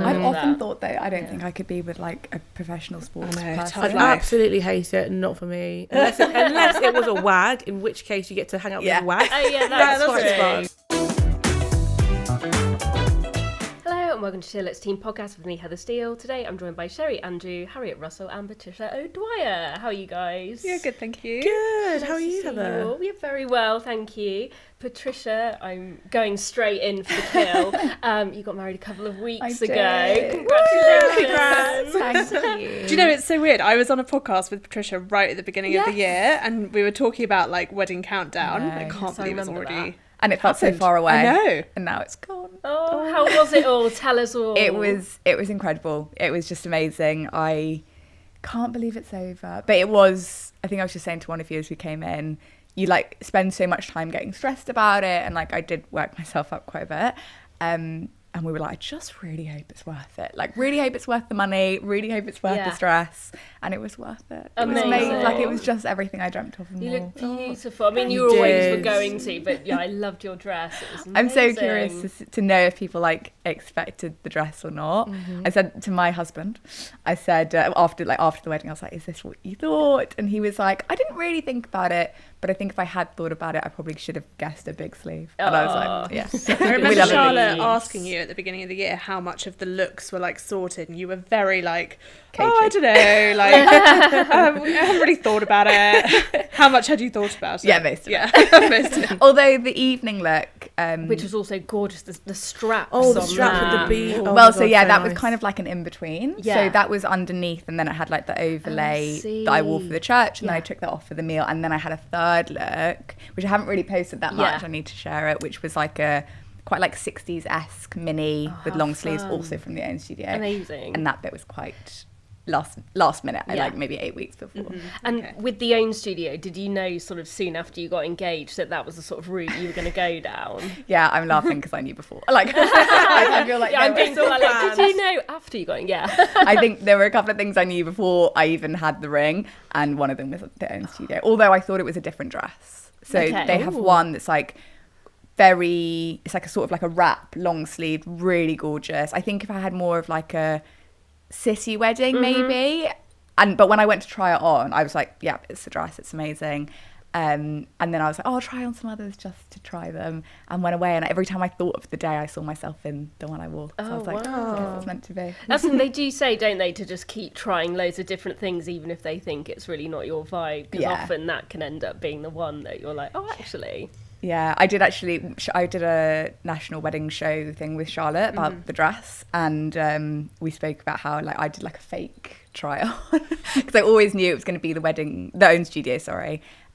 I've often thought that I don't think I could be with like a professional sports person. I'd absolutely hate it, not for me. Unless it was a wag, in which case you get to hang out with a wag. Oh yeah, that's fun. Hello and welcome to SheerLuxe Team Podcast with me, Heather Steele. Today I'm joined by Sherri Andrew, Harriet Russell and Patricia O'Dwyer. How are you guys? Yeah, good, thank you. Good, how are you, Heather? We're very well, thank you. Patricia, I'm going straight in for the kill. You got married a couple of weeks ago. Congratulations. Thank you. Do you know, it's so weird. I was on a podcast with Patricia right at the beginning of the year, and we were talking about like wedding countdown. I can't believe it's already... And it felt so far away. I know. And now it's gone. Oh, how was it all? Tell us all. It was incredible. It was just amazing. I can't believe it's over. But it was, I think I was just saying to one of you as we came in, you like spend so much time getting stressed about it. And like I did work myself up quite a bit. And we were like, I just really hope it's worth it. Like, really hope it's worth the money. Really hope it's worth the stress. And it was worth it. It was amazing. Like, it was just everything I dreamt of. You look beautiful. I mean, you always were going to, but yeah, I loved your dress. It was amazing. I'm so curious to know if people like expected the dress or not. Mm-hmm. I said to my husband, I said after the wedding, I was like, is this what you thought? And he was like, I didn't really think about it, but I think if I had thought about it, I probably should have guessed a big sleeve. And I was like, yeah. I remember Charlotte asking you at the beginning of the year how much of the looks were like sorted, and you were very like, I don't know, like I haven't really thought about it. How much had you thought about it? Yeah, most of it. Most of it. Although the evening look, which was also gorgeous, the straps. Oh, the strap with the bead. Oh, well, so yeah, that was kind of like an in between. Yeah. So that was underneath, and then it had like the overlay that I wore for the church, and then I took that off for the meal, and then I had a third look, which I haven't really posted that much. I need to share it, which was like a quite like 60s-esque mini with long sleeves, also from the own studio. Amazing. And that bit was quite last minute, like maybe 8 weeks before. Mm-hmm. And with the own studio, did you know sort of soon after you got engaged that was the sort of route you were going to go down? Yeah, I'm laughing because I knew before. Like, I feel like I'm being so like, did you know after you got? Yeah. I think there were a couple of things I knew before I even had the ring, and one of them was the own studio. Although I thought it was a different dress. So they have one that's like it's like a sort of like a wrap, long sleeve, really gorgeous. I think if I had more of like a city wedding maybe, but when I went to try it on, I was like, yeah, it's the dress, it's amazing. And then I was like, I'll try on some others just to try them, and went away, and every time I thought of the day I saw myself in the one I wore. So I was like, I guess it's meant to be. That's what they do say, don't they, to just keep trying loads of different things even if they think it's really not your vibe, because often that can end up being the one that you're like, oh, actually. Yeah, I did a national wedding show thing with Charlotte about the dress, and we spoke about how like I did like a fake try on because I always knew it was going to be the own studio,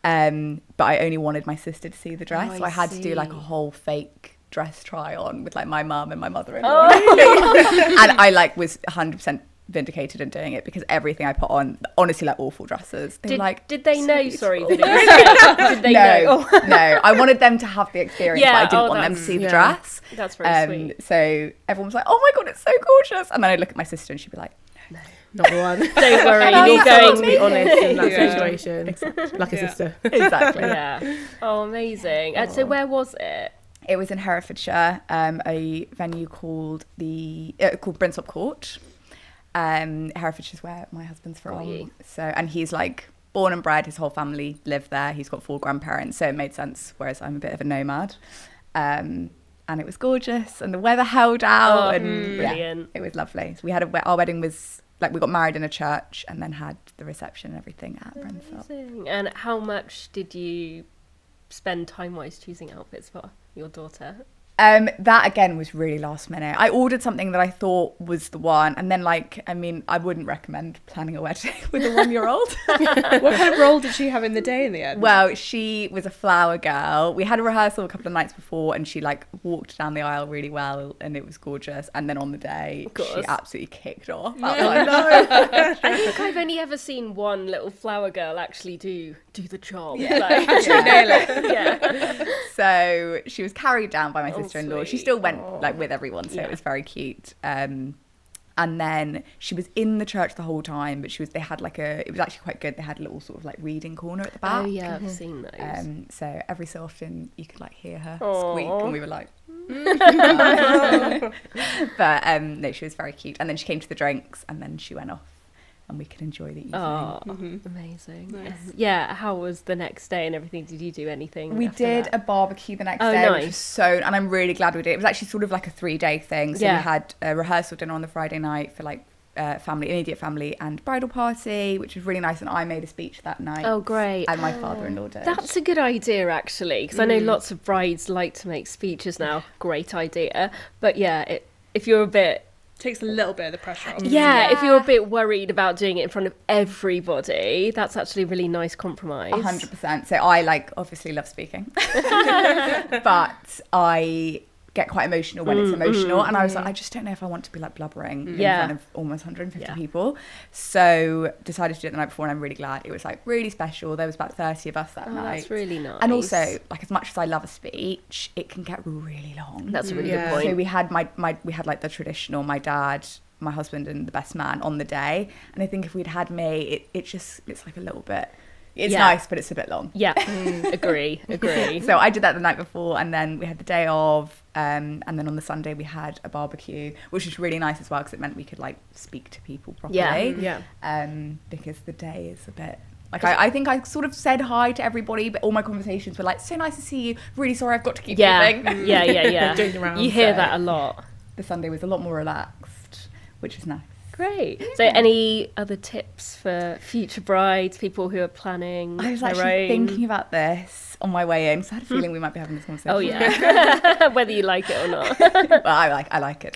but I only wanted my sister to see the dress, so I had to do like a whole fake dress try on with like my mum and my mother-in-law. And I like was 100% vindicated in doing it, because everything I put on, honestly, like awful dresses. Did they know? Sorry, that it was fake? Did they know? No, I wanted them to have the experience, but I didn't want them to see the dress. That's very sweet. So everyone was like, "Oh my god, it's so gorgeous!" And then I'd look at my sister, and she'd be like, "No, not the one." Don't worry, you're going to be honest in that situation. Exactly. Like a sister. Exactly. Yeah. Oh, amazing. And so where was it? It was in Herefordshire, a venue called Brintop Court. Herefordshire is where my husband's from. So, and he's like born and bred, his whole family live there. He's got 4 grandparents, so it made sense, whereas I'm a bit of a nomad. And it was gorgeous, and the weather held out, and brilliant. It was lovely. So we had our wedding was like, we got married in a church and then had the reception and everything at Brintop. And how much did you spend time-wise choosing outfits for your daughter? That again was really last minute. I ordered something that I thought was the one, and then I wouldn't recommend planning a wedding with a 1-year-old. What kind of role did she have in the day in the end? Well, she was a flower girl. We had a rehearsal a couple of nights before, and she like walked down the aisle really well, and it was gorgeous. And then on the day, she absolutely kicked off. I think I've only ever seen one little flower girl actually do the job. Actually nail it. Yeah. So she was carried down by my sister-in-law. She still went like with everyone, so it was very cute. And then she was in the church the whole time, but it was actually quite good. They had a little sort of like reading corner at the back. Oh yeah, I've seen those. So every so often you could like hear her squeak, and we were like, But no, she was very cute. And then she came to the drinks, and then she went off, and we could enjoy the evening. Oh, amazing. Nice. How was the next day and everything? Did you do anything? We did a barbecue the next day, nice. which was and I'm really glad we did. It was actually sort of like a 3-day thing. So we had a rehearsal dinner on the Friday night for like family, immediate family, and bridal party, which was really nice. And I made a speech that night. Oh, great. And my father-in-law did. That's a good idea, actually, because I know lots of brides like to make speeches now. Great idea. But yeah, if you're a bit... Takes a little bit of the pressure off. Yeah, if you're a bit worried about doing it in front of everybody, that's actually a really nice compromise. 100%. So I obviously love speaking, but I get quite emotional when it's emotional, and I was like, I just don't know if I want to be like blubbering in front of almost 150 people. So decided to do it the night before, and I'm really glad. It was like really special. There was about 30 of us that night. That's really nice. And also, like, as much as I love a speech, it can get really long. That's a really good point. So we had we had like the traditional, my dad, my husband, and the best man on the day, and I think if we'd had me, it's like a little bit. It's nice, but it's a bit long. Yeah, agree. So I did that the night before, and then we had the day of, and then on the Sunday we had a barbecue, which was really nice as well, because it meant we could like speak to people properly. Because the day is a bit... Like, I think I sort of said hi to everybody, but all my conversations were like, so nice to see you, really sorry I've got to keep moving. Yeah. Doing the rounds. You hear that a lot. The Sunday was a lot more relaxed, which was nice. Great. So any other tips for future brides, people who are planning I was actually thinking about this on my way in, because I had a feeling we might be having this conversation. Oh, yeah. Whether you like it or not. Well, I like it.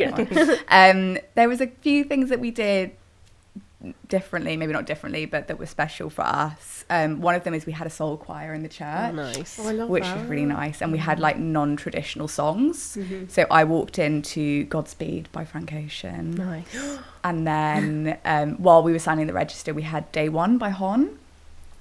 There was a few things that we did differently, maybe not differently, but that were special for us. One of them is we had a soul choir in the church. Oh, nice. I love which that. was really nice, and we had like non-traditional songs. So I walked into Godspeed by Frank Ocean. Nice. And then while we were signing the register, we had Day One by Hon,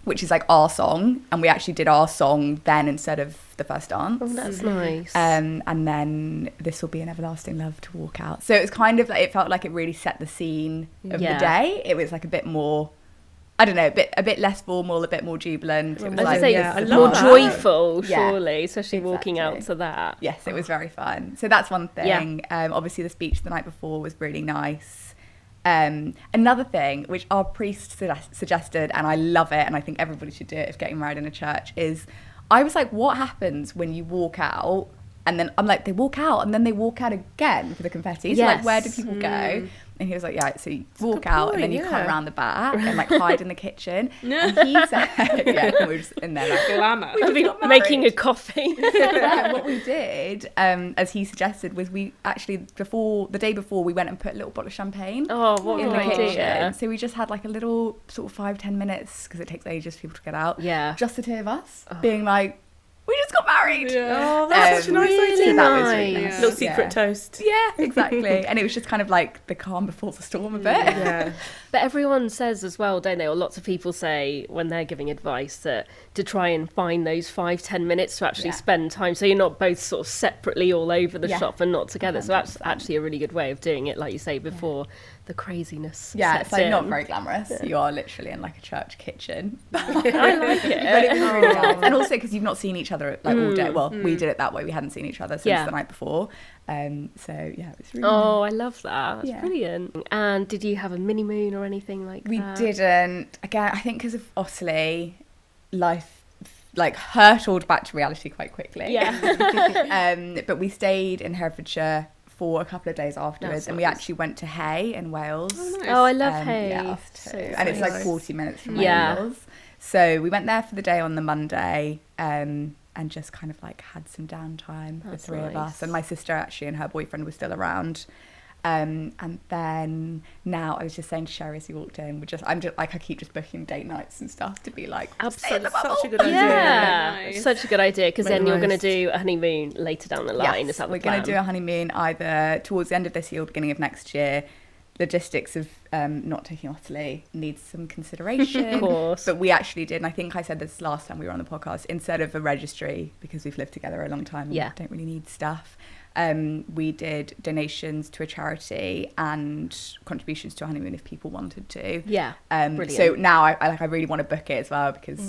which is like our song, and we actually did our song then instead of the first dance. Oh, that's nice. And then This Will Be an Everlasting Love to walk out. So it was kind of like, it felt like it really set the scene of the day. It was like a bit more, I don't know, a bit less formal, a bit more jubilant. It was I like more that. joyful, surely, especially walking out Exactly. to that. Yes, it was very fun. So that's one thing. Obviously the speech the night before was really nice. Another thing which our priest suggested, and I love it, and I think everybody should do it if getting married in a church, is I was like, what happens when you walk out? And then I'm like, they walk out and then they walk out again for the confetti. So like, where do people go? And he was like, yeah, so you walk out and then you come around the back and like hide in the kitchen. And he said, we were just in there like, glamour. Making a coffee. What we did, as he suggested, was we actually, the day before, we went and put a little bottle of champagne in the kitchen. So we just had like a little sort of 5-10 minutes, because it takes ages for people to get out. Yeah. Just the two of us being like, we just got married. Oh, that's such a nice idea. That was really nice. Little secret toast. Yeah, exactly. And it was just kind of like the calm before the storm a bit. Yeah. But everyone says as well, don't they, or lots of people say when they're giving advice, that to try and find those 5-10 minutes to actually spend time, so you're not both sort of separately all over the shop and not together. 100%. So that's actually a really good way of doing it, like you say, before the craziness it's like not very glamorous. You are literally in like a church kitchen. I like it. But it was really nice. And also because you've not seen each other like all day. Well, we did it that way. We hadn't seen each other since the night before. So yeah, it was really nice. I love that. That's brilliant. And did you have a mini moon or anything like that? We didn't. Again, I think because of Otley, life like hurtled back to reality quite quickly. Yeah. But we stayed in Herefordshire for a couple of days afterwards, and we actually went to Hay in Wales. Oh, nice. Oh, I love Hay. Yeah, us too. So and it's nice. like 40 minutes from Wales. So we went there for the day on the Monday, and just kind of like had some downtime, the three of us. And my sister actually and her boyfriend were still around. And then now I was just saying to Sherri as he walked in, I'm just like, I keep just booking date nights and stuff to be like, Absolutely, such a good idea. Yeah, Nice. such a good idea, because then you're going to Organised. do a honeymoon later down the line. Yes, Is that the we're plan? going to do a honeymoon either towards the end of this year or beginning of next year. Logistics of not taking Otley needs some consideration. Of course. But we actually did, and I think I said this last time we were on the podcast, instead of a registry, because we've lived together a long time and don't really need stuff, we did donations to a charity and contributions to a honeymoon if people wanted to. Yeah, brilliant. So now I really want to book it as well because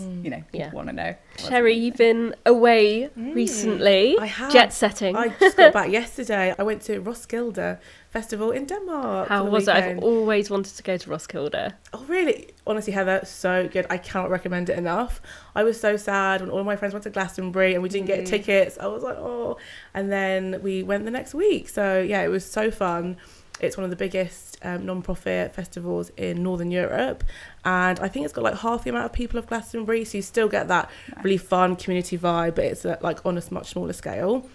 people want to know. Sherri, you've been away recently. I have. Jet setting. I just got back yesterday. I went to Roskilde Festival in Denmark. How was it? I've always wanted to go to Roskilde. Oh, really? Honestly, Heather, so good. I cannot recommend it enough. I was so sad when all of my friends went to Glastonbury and we didn't get tickets. I was like, oh. And then we went the next week. So, yeah, it was so fun. It's one of the biggest non-profit festivals in Northern Europe. And I think it's got like half the amount of people of Glastonbury. So you still get that really fun community vibe, but it's like on a much smaller scale.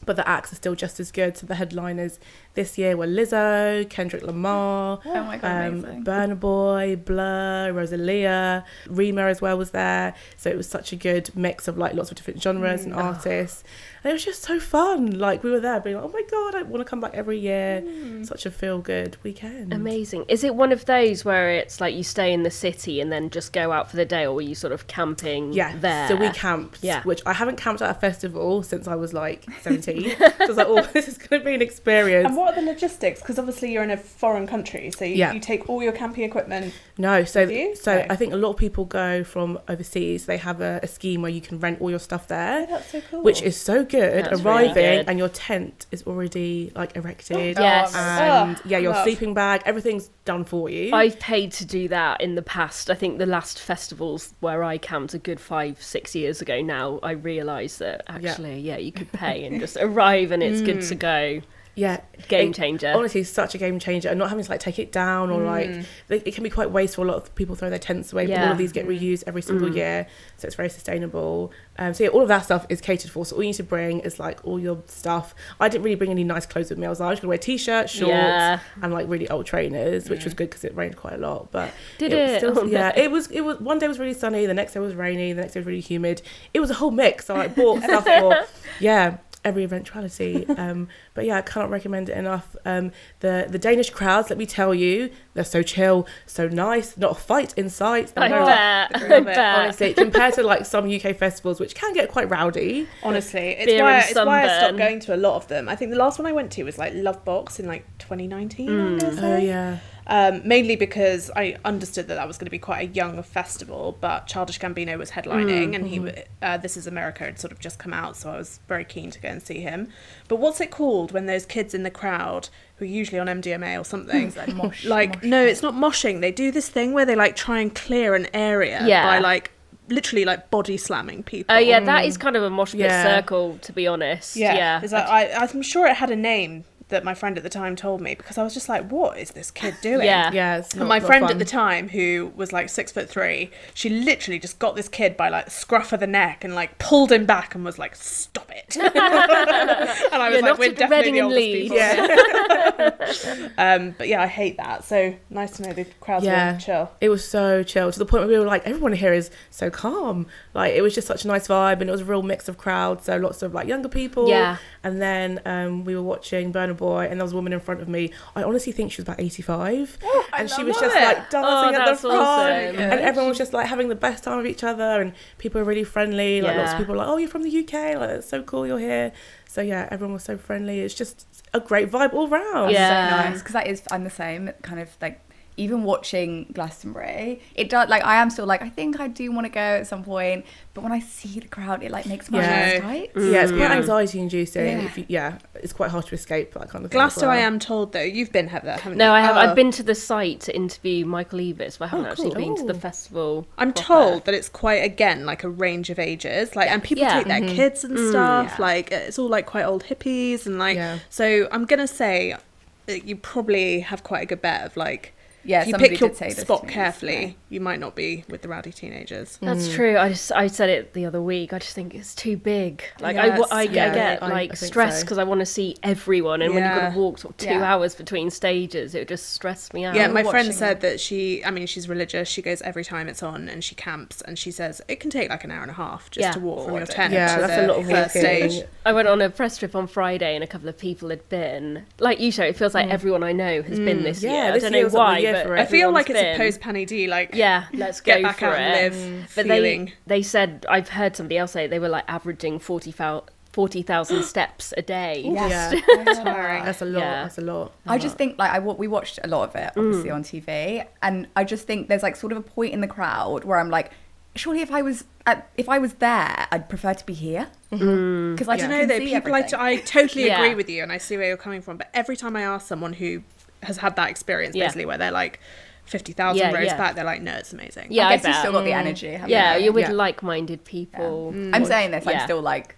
But the acts are still just as good. So the headliners this year were Lizzo, Kendrick Lamar, Burna Boy, Blur, Rosalia, Rima as well was there. So it was such a good mix of like lots of different genres and artists. And it was just so fun. Like we were there being like, oh my God, I want to come back every year. Such a feel-good weekend. Amazing. Is it one of those where it's like you stay in the city and then just go out for the day, or were you sort of camping there? So we camped, which I haven't camped at a festival since I was like 17. So I was like, oh, this is going to be an experience. And what are the logistics? Because obviously you're in a foreign country, so you take all your camping equipment. No, so with you? I think a lot of people go from overseas. They have a scheme where you can rent all your stuff there. Oh, that's so cool. Which is so good. That's Arriving really good. And your tent is already like erected. Yes. And your sleeping bag, everything's done for you. I've paid to do that in the past. I think the last festivals where I camped a good 5-6 years ago now, I realised that actually, you could pay and just arrive and it's good to go. Yeah, game changer. Honestly, such a game changer, and not having to like take it down or like it can be quite wasteful. A lot of people throw their tents away, but all of these get reused every single year, so it's very sustainable. So all of that stuff is catered for. So all you need to bring is like all your stuff. I didn't really bring any nice clothes with me. I was like, I'm just gonna wear t-shirts, shorts, and like really old trainers, which was good because it rained quite a lot. But it was one day was really sunny, the next day was rainy, the next day was really humid. It was a whole mix. So I bought stuff for every eventuality. But I cannot recommend it enough. The Danish crowds, let me tell you, they're so chill, so nice, not a fight in sight. I bet. Honestly, compared to like some UK festivals, which can get quite rowdy. Honestly, it's why I stopped going to a lot of them. I think the last one I went to was like Love Box in like 2019. I'm gonna say. Oh yeah. Mainly because I understood that was going to be quite a young festival, but Childish Gambino was headlining, and This Is America had sort of just come out, so I was very keen to go and see him. But what's it called when those kids in the crowd who are usually on MDMA or something? It's like mosh. No, it's not moshing. They do this thing where they like try and clear an area by like literally like body slamming people. Oh yeah, that is kind of a mosh pit circle, to be honest. Yeah. It's like, I'm sure it had a name that my friend at the time told me, because I was just like, what is this kid doing? It's not, and my friend fun. at the time, who was like 6'3", she literally just got this kid by like the scruff of the neck and like pulled him back and was like, stop it. And I was like, we're definitely the oldest people. But I hate that. So nice to know the crowds were chill. It was so chill, to the point where we were like, everyone here is so calm. Like it was just such a nice vibe, and it was a real mix of crowds. So lots of like younger people. And then we were watching Burna Boy, and there was a woman in front of me. I honestly think she was about 85, and she was just like dancing at the front, awesome. and everyone was just like having the best time with each other, and people were really friendly. Like lots of people were like, oh, you're from the UK, like that's so cool you're here. So everyone was so friendly. It's just a great vibe all round. So nice, because I'm the same kind of like. Even watching Glastonbury, it does, like, I am still like, I think I do want to go at some point, but when I see the crowd, it like makes my hands tight. It's quite anxiety inducing. It's quite hard to escape that kind of thing. Glasgow, I am told, though, you've been there, haven't you? No, I have. I've been to the site to interview Michael Eavis, but I haven't actually been to the festival. I'm told that it's quite, again, like a range of ages, like, and people take their kids and stuff, like, it's all like quite old hippies, and like, so I'm gonna say that you probably have quite a good bet of like, if you pick your spot carefully, you might not be with the rowdy teenagers. That's true. I said it the other week. I just think it's too big. Like I get like stressed because I want to see everyone, and when you've got to walk sort of 2 hours between stages, it would just stress me out. Yeah, my friend said that she's religious. She goes every time it's on, and she camps, and she says it can take like an hour and a half just to walk from your tent to that's a lot of first stage. I went on a press trip on Friday, and a couple of people had been. Like you show, it feels like everyone I know has been this year. I don't know why. But I feel like it's a post-Panny D, like, let's get go back for out it. and live But feeling. they said, I've heard somebody else say they were like averaging 40,000 40,000 steps a day. Yeah. That's a lot. Yeah. That's a lot. I just think like we watched a lot of it obviously on TV, and I just think there's like sort of a point in the crowd where I'm like, surely if I was there, I'd prefer to be here, because I don't know though, people I totally agree with you, and I see where you're coming from, but every time I ask someone who has had that experience basically where they're like 50,000 rows back, they're like, no, it's amazing. Yeah, I guess you've still got the energy. You're with like-minded people. I'm saying this, I'm still like,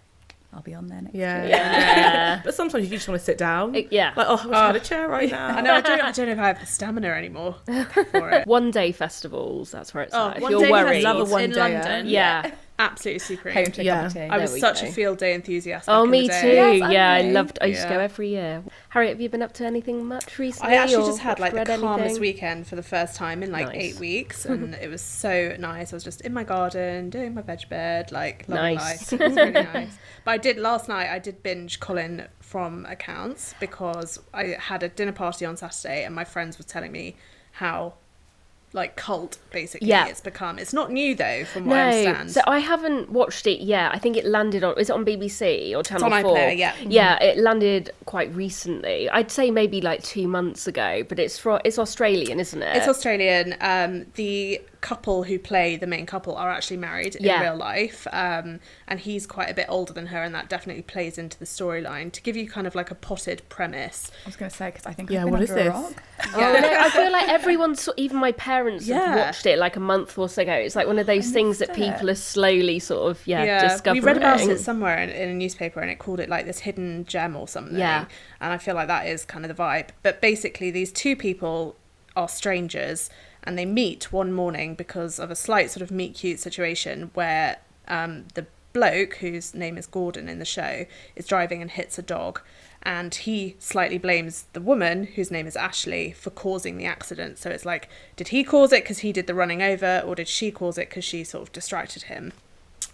I'll be on there next year. Yeah. But sometimes you just want to sit down. Like, I wish I had a chair right now. I know, I don't know if I have the stamina anymore for it. One-day festivals, that's where it's at. If one you're day worried. love a one in day, London. Yeah. Absolutely super. Home to a cup of tea. I was such a field day enthusiast. Oh, me back too. in the day. Yes, I used to go every year. Harriet, have you been up to anything much recently? I actually just had like the calmest weekend for the first time in like 8 weeks, and it was so nice. I was just in my garden doing my veg bed, like loving life. It was really nice. But last night I did binge Colin from Accounts because I had a dinner party on Saturday, and my friends were telling me how like cult basically it's become. It's not new though, from what I understand. So I haven't watched it yet. I think it landed on, is it on BBC or Channel 4? It's on iPlayer, yeah. Yeah, it landed quite recently. I'd say maybe like 2 months ago, but it's Australian, isn't it? It's Australian. The couple who play the main couple are actually married in real life, and he's quite a bit older than her, and that definitely plays into the storyline. To give you kind of like a potted premise, I was going to say, because I think I've been what is under a this? rock. I feel like everyone, even my parents have watched it like a month or so ago. It's like one of those things that people are slowly sort of discovering. We read about it somewhere in a newspaper, and it called it like this hidden gem or something. And I feel like that is kind of the vibe. But basically these two people are strangers, and they meet one morning because of a slight sort of meet cute situation where the bloke, whose name is Gordon in the show, is driving and hits a dog, and he slightly blames the woman, whose name is Ashley, for causing the accident. So it's like, did he cause it because he did the running over, or did she cause it because she sort of distracted him?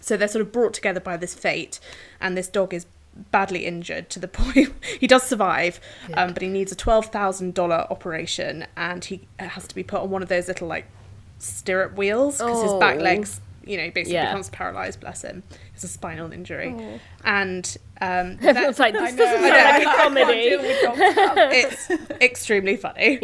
So they're sort of brought together by this fate, and this dog is badly injured to the point he does survive, but he needs a $12,000 operation, and he has to be put on one of those little like stirrup wheels because his back legs, basically becomes paralyzed. Bless him. It's a spinal injury. And everyone's like, this doesn't sound like a comedy. It's extremely funny.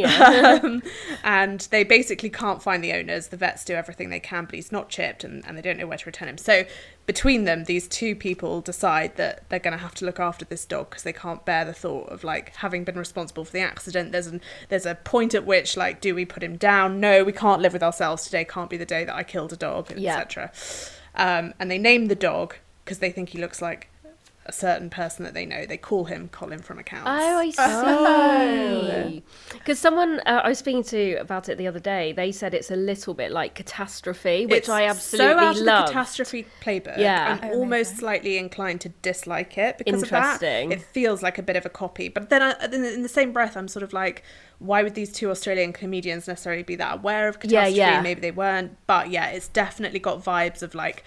And they basically can't find the owners. The vets do everything they can, but he's not chipped, and they don't know where to return him. So between them, these two people decide that they're going to have to look after this dog because they can't bear the thought of like having been responsible for the accident. There's a point at which like, do we put him down? No, we can't live with ourselves. Today can't be the day that I killed a dog, etc. And they name the dog because they think he looks like a certain person that they know. They call him Colin from Accounts. Oh, I see. Because someone I was speaking to about it the other day, they said it's a little bit like Catastrophe, which I absolutely so out of love. The Catastrophe playbook. Yeah. I'm almost slightly inclined to dislike it because of that. Interesting. It feels like a bit of a copy. But then in the same breath, I'm sort of like, why would these two Australian comedians necessarily be that aware of catastrophe? Maybe they weren't. But yeah, it's definitely got vibes of like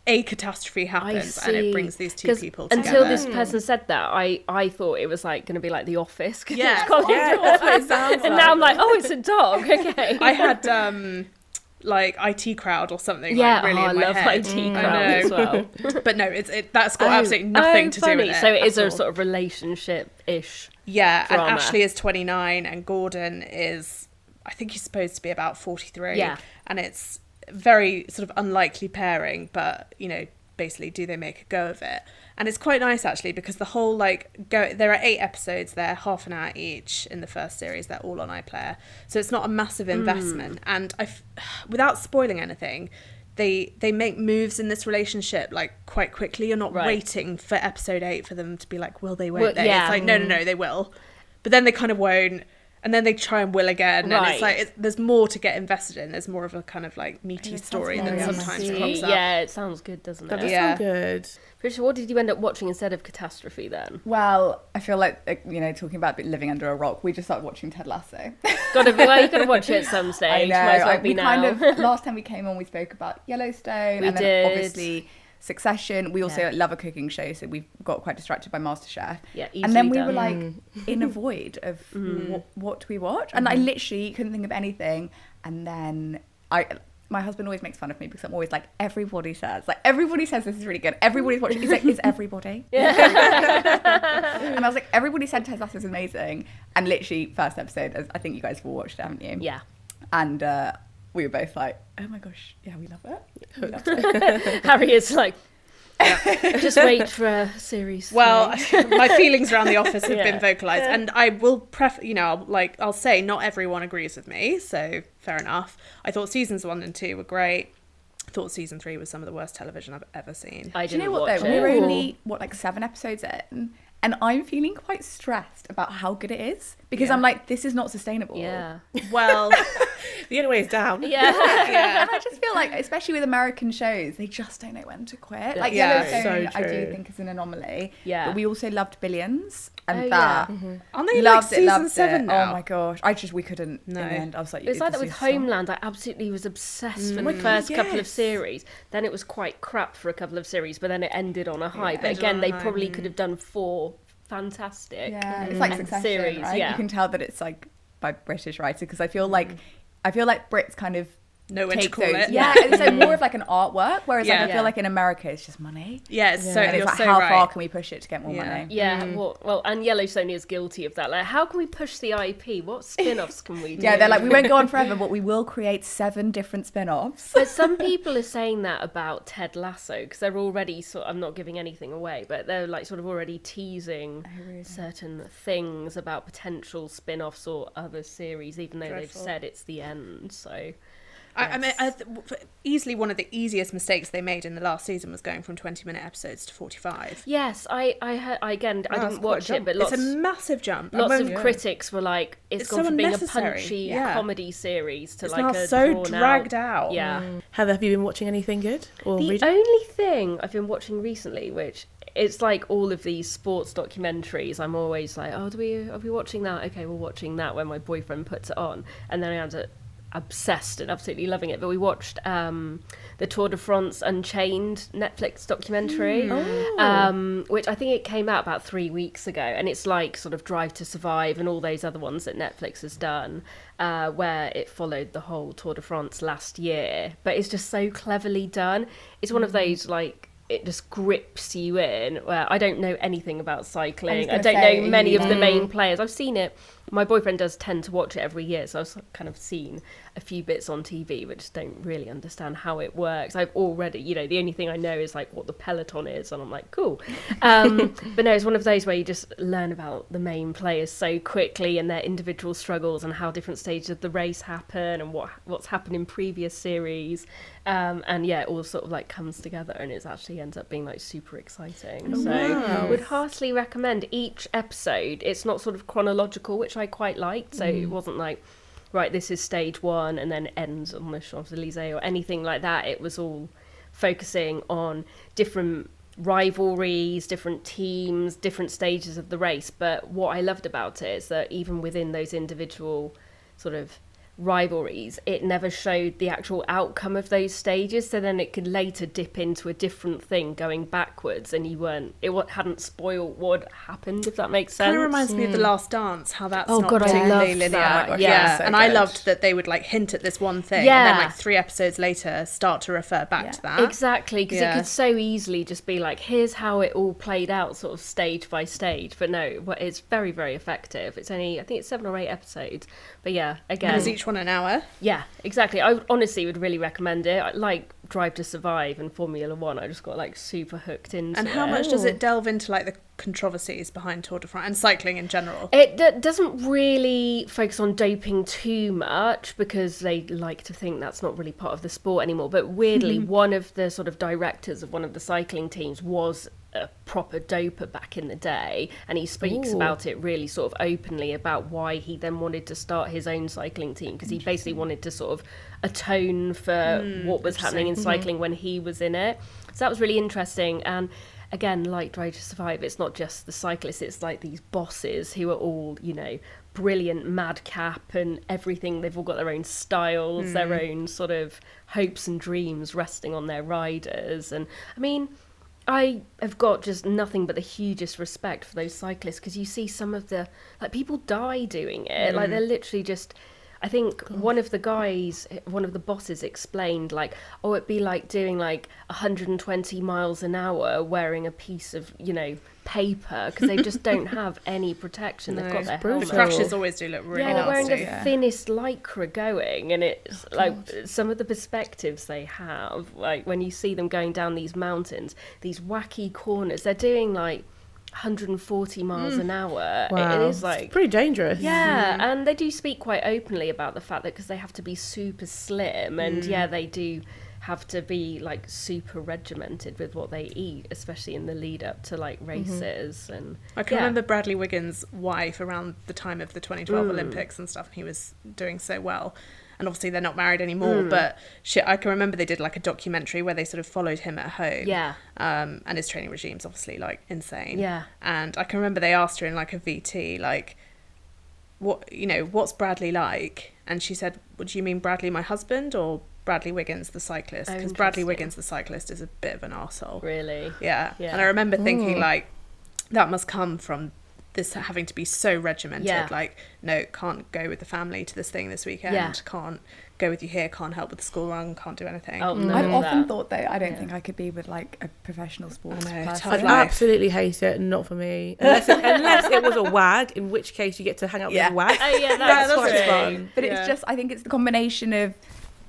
a catastrophe happens and it brings these two people together. Until this person said that, I thought it was like going to be like The Office. Yeah, it's Colin's Office. And now I'm like, oh, it's a dog. Okay. I had like IT Crowd or something. Yeah, like, really in my I love head. IT Crowd as well. But no, that's got absolutely nothing to do with it. So it is a sort of relationship-ish. Yeah, drama. And Ashley is 29 and Gordon is, I think he's supposed to be about 43. Yeah. And it's very sort of unlikely pairing, but, basically, do they make a go of it? And it's quite nice, actually, because the whole, there are 8 episodes, they're half an hour each in the first series, they're all on iPlayer. So it's not a massive investment. And without spoiling anything, they make moves in this relationship quite quickly. You're not waiting for episode 8 for them to be like, will they, won't they? It's like, no, they will. But then they kind of won't. And then they try and will again. And it's like, there's more to get invested in. There's more of a kind of meaty story than sometimes comes up. Yeah, it sounds good, doesn't it? That does sound good. Patricia, what did you end up watching instead of Catastrophe then? Well, I feel like, talking about living under a rock, we just started watching Ted Lasso. You gotta watch it at some stage. I know. Might as well last time we came on, we spoke about Yellowstone. We and did. Then obviously Succession. We also love a cooking show, so we got quite distracted by MasterChef. Yeah, and then we were in a void of what do we watch? And I literally couldn't think of anything. And then my my husband always makes fun of me because I'm always like, everybody says this is really good. Everybody's watching. He's like, is everybody? And I was like, everybody said Ted Lasso is amazing. And literally, first episode, I think you guys have all watched it, haven't you? Yeah. And we were both like, oh my gosh, yeah, we love it. Harry is like, just wait for a series. Well, my feelings around The Office have been vocalised, and I will I'll say not everyone agrees with me, so fair enough. I thought seasons 1 and 2 were great. I thought season 3 was some of the worst television I've ever seen. I didn't Do you know what watch though? it. We're only 7 episodes in, and I'm feeling quite stressed about how good it is because I'm like, this is not sustainable. Yeah. Well, The only way is down. Yeah. And I just feel like, especially with American shows, they just don't know when to quit. Like Yellowstone, so I do true. think is an anomaly. Yeah. But we also loved Billions, and Oh, that yeah. aren't they loved like season 7 now? Oh my gosh, we couldn't. No. In the end, I was like, It's like that this with is so- Homeland. I absolutely was obsessed with the first couple of series. Then it was quite crap for a couple of series, but then it ended on a high. But ended again, on a they high. probably could have done 4 fantastic it's like Succession, series. right? Yeah. You can tell that it's like by British writers because I feel like Brits kind of Know when to take call those. it. Yeah, and so more of like an artwork, whereas like I Yeah. feel like in America it's just money. Yeah, it's so And it's you're like, so how right. far can we push it to get more Yeah. money? Yeah, well, and Yellowstone is guilty of that. Like, how can we push the IP? What spin-offs can we do? Yeah, they're like, we won't go on forever, but we will create 7 different spin-offs. But some people are saying that about Ted Lasso because they're already I'm not giving anything away, but they're like sort of already teasing certain things about potential spin-offs or other series, even though Dreadful. they've said it's the end. So I mean, easily one of the easiest mistakes they made in the last season was going from 20-minute episodes to 45. yes, I heard, again, I Wow, didn't that's quite a watch it, jump. but lots It's a massive jump. Lots of critics were like, it's It's gone so from being a unnecessary. punchy Yeah. comedy series to It's like now a so drawn dragged out. Yeah. Heather, have you been watching anything good? Or The reading? only thing I've been watching recently, which it's like all of these sports documentaries, I'm always like, are we watching that? Okay, we're watching that when my boyfriend puts it on. And then I end up obsessed and absolutely loving it. But we watched the Tour de France Unchained Netflix documentary, which I think it came out about 3 weeks ago, and it's like sort of Drive to Survive and all those other ones that Netflix has done, where it followed the whole Tour de France last year. But it's just so cleverly done. It's one of those like, it just grips you in, where I don't know anything about cycling. I don't know many of the main players. I've seen it. My boyfriend does tend to watch it every year, so I've kind of seen a few bits on TV, but just don't really understand how it works. I've already, the only thing I know is like what the peloton is, and I'm like, cool. But no, it's one of those where you just learn about the main players so quickly and their individual struggles and how different stages of the race happen and what's happened in previous series. And yeah, it all sort of like comes together, and it actually ends up being like super exciting. So would heartily recommend each episode. It's not sort of chronological, which I quite liked. So it wasn't like, right, this is stage 1 and then ends on the Champs-Elysees or anything like that. It was all focusing on different rivalries, different teams, different stages of the race. But what I loved about it is that even within those individual sort of rivalries, it never showed the actual outcome of those stages, so then it could later dip into a different thing going backwards, and it hadn't spoiled what happened, if that makes sense. Kind of reminds me of The Last Dance, how that's Oh not God, I particularly loved linear. that. Yeah, So and I good. loved that they would like hint at this one thing, Yeah. and then like 3 episodes later start to refer back to that. Exactly, because Yeah. it could so easily just be like, here's how it all played out, sort of stage by stage. But no, it's very, very effective. It's only, I think it's 7 or 8 episodes. But yeah, again, And is each one an hour? yeah, exactly. I honestly would really recommend it. I like Drive to Survive and Formula One. I just got like super hooked into And it. how much does it delve into like the controversies behind Tour de France and cycling in general? It doesn't really focus on doping too much because they like to think that's not really part of the sport anymore. But weirdly, one of the sort of directors of one of the cycling teams was a proper doper back in the day, and he speaks about it really sort of openly about why he then wanted to start his own cycling team, because he basically wanted to sort of atone for what was happening in cycling when he was in it. So that was really interesting. And again, like Drive to Survive, it's not just the cyclists, it's like these bosses who are all, brilliant madcap and everything. They've all got their own styles, their own sort of hopes and dreams resting on their riders. And I mean, I have got just nothing but the hugest respect for those cyclists, because you see some of the, like, people die doing it. Like, they're literally just, I think one of the bosses explained like, it'd be like doing like 120 miles an hour wearing a piece of, paper, because they just don't have any protection. They've got their helmet. The crashes always do look really nasty. They're wearing the thinnest lycra going, and it's some of the perspectives they have, like when you see them going down these mountains, these wacky corners, they're doing like 140 miles an hour. Wow. It is like it's pretty dangerous. And they do speak quite openly about the fact that because they have to be super slim, and they do have to be like super regimented with what they eat, especially in the lead up to like races. And I can remember Bradley Wiggins' wife around the time of the 2012 Olympics and stuff, and he was doing so well. And obviously they're not married anymore, but I can remember they did like a documentary where they sort of followed him at home. And his training regime's obviously like insane. And I can remember they asked her in like a VT, like, what's Bradley like? And she said, "What do you mean, Bradley, my husband, or Bradley Wiggins, the cyclist?" Because Bradley Wiggins, the cyclist, is a bit of an arsehole. Really? Yeah. And I remember thinking like, that must come from this having to be so regimented. Like, no, can't go with the family to this thing this weekend. Can't go with you here. Can't help with the school run. Can't do anything. I've often thought though, I don't think I could be with like a professional sports person. I absolutely hate it. Not for me. Unless it was a wag, in which case you get to hang out with a wag. Oh yeah, that's fun. But it's just, I think it's the combination of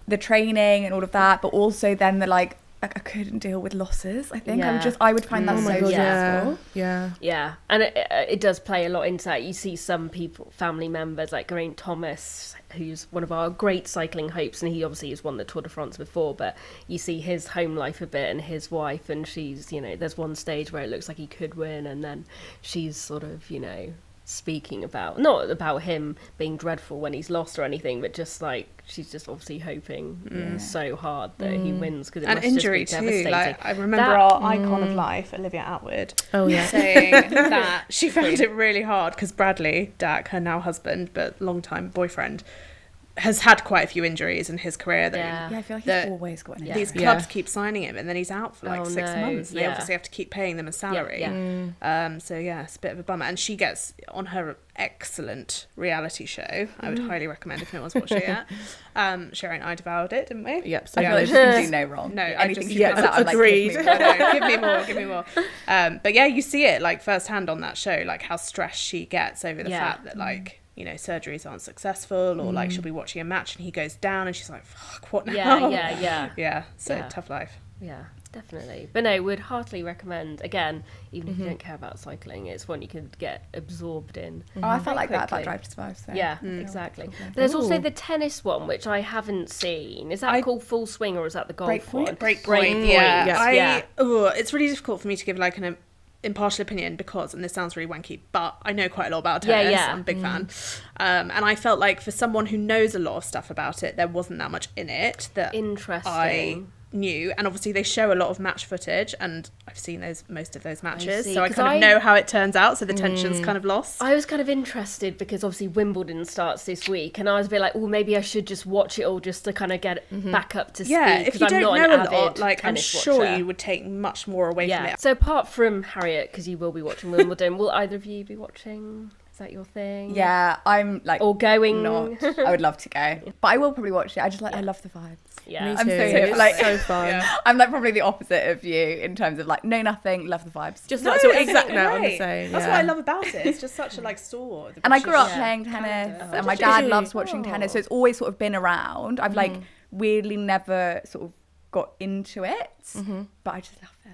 the training and all of that, but also then the like I couldn't deal with losses. I think I would find that so stressful. Yeah, and it does play a lot into that. You see some family members like Geraint Thomas, who's one of our great cycling hopes, and he obviously has won the Tour de France before, but you see his home life a bit, and his wife, and she's, there's one stage where it looks like he could win, and then she's sort of, speaking about, not about him being dreadful when he's lost or anything, but just like she's just obviously hoping so hard that he wins, because it must injury just be devastating. Like, I remember our icon of life, Olivia Atwood, saying that she found it really hard because Bradley Dack, her now husband but long-time boyfriend, has had quite a few injuries in his career. I feel like he's always got an injury. These clubs keep signing him, and then he's out for like 6 months. They obviously have to keep paying them a salary. So it's a bit of a bummer. And she gets on her excellent reality show. I would highly recommend if no one's watched it yet. Sherri and I devoured it, didn't we? Yep. So I feel like she can do no wrong. No, anything she puts out, agreed. Give me more. But yeah, you see it like firsthand on that show, like how stressed she gets over the fact that like, surgeries aren't successful, or like she'll be watching a match and he goes down and she's like, fuck, what now? Tough life. Yeah, definitely. But no, would heartily recommend, again, even if you don't care about cycling, it's one you can get absorbed in. I felt like that Drive to Survive. So exactly. But there's also the tennis one, which I haven't seen. Is that called Full Swing, or is that the golf one? Breakpoint. Yeah. It's really difficult for me to give like an impartial opinion because, and this sounds really wanky, but I know quite a lot about tennis. I'm a big fan, and I felt like for someone who knows a lot of stuff about it, there wasn't that much in it that I knew. And obviously they show a lot of match footage, and I've seen most of those matches, so I kind of know how it turns out, so the tension's kind of lost. I was kind of interested because obviously Wimbledon starts this week, and I was a bit like, maybe I should just watch it all just to kind of get back up to speed. If you don't know a lot, like, I'm sure you would take much more away from it. So apart from Harriet, because you will be watching Wimbledon, will either of you be watching? Is that your thing? Yeah, I'm like... Or going? Not. I would love to go. But I will probably watch it. I just I love the vibes. Yeah. Me too. It's so fun. I'm like probably the opposite of you in terms of like, know nothing, love the vibes. Just like, so exactly I'm the same. That's what I love about it. It's just such a like sword. And I grew up playing tennis, and my dad loves watching tennis, so it's always sort of been around. I've like weirdly never sort of got into it, but I just love it.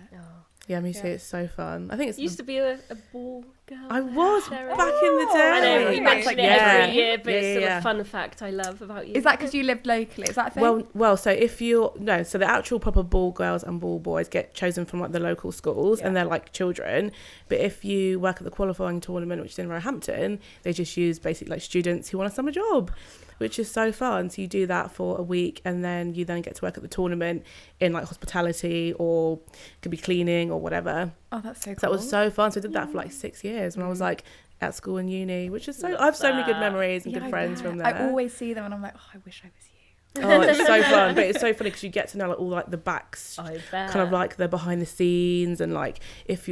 Yeah, me too. It's so fun. I think it's used to be a ball girl. I was back in the day. I know we mention it every year, but it's still a fun fact I love about you. Is that because you lived locally? Is that a thing? Well, so so the actual proper ball girls and ball boys get chosen from like the local schools, and they're like children. But if you work at the qualifying tournament, which is in Roehampton, they just use basically like students who want a summer job, which is so fun. So you do that for a week, and then you then get to work at the tournament in like hospitality, or could be cleaning or whatever. Oh, that's so cool. So that was so fun. So I did that for like 6 years when I was like at school and uni, which is I have so many good memories and good friends from there. I always see them and I'm like, I wish I was you. Oh, it's so fun. But it's so funny because you get to know like all like the backs, kind of like the behind the scenes, and like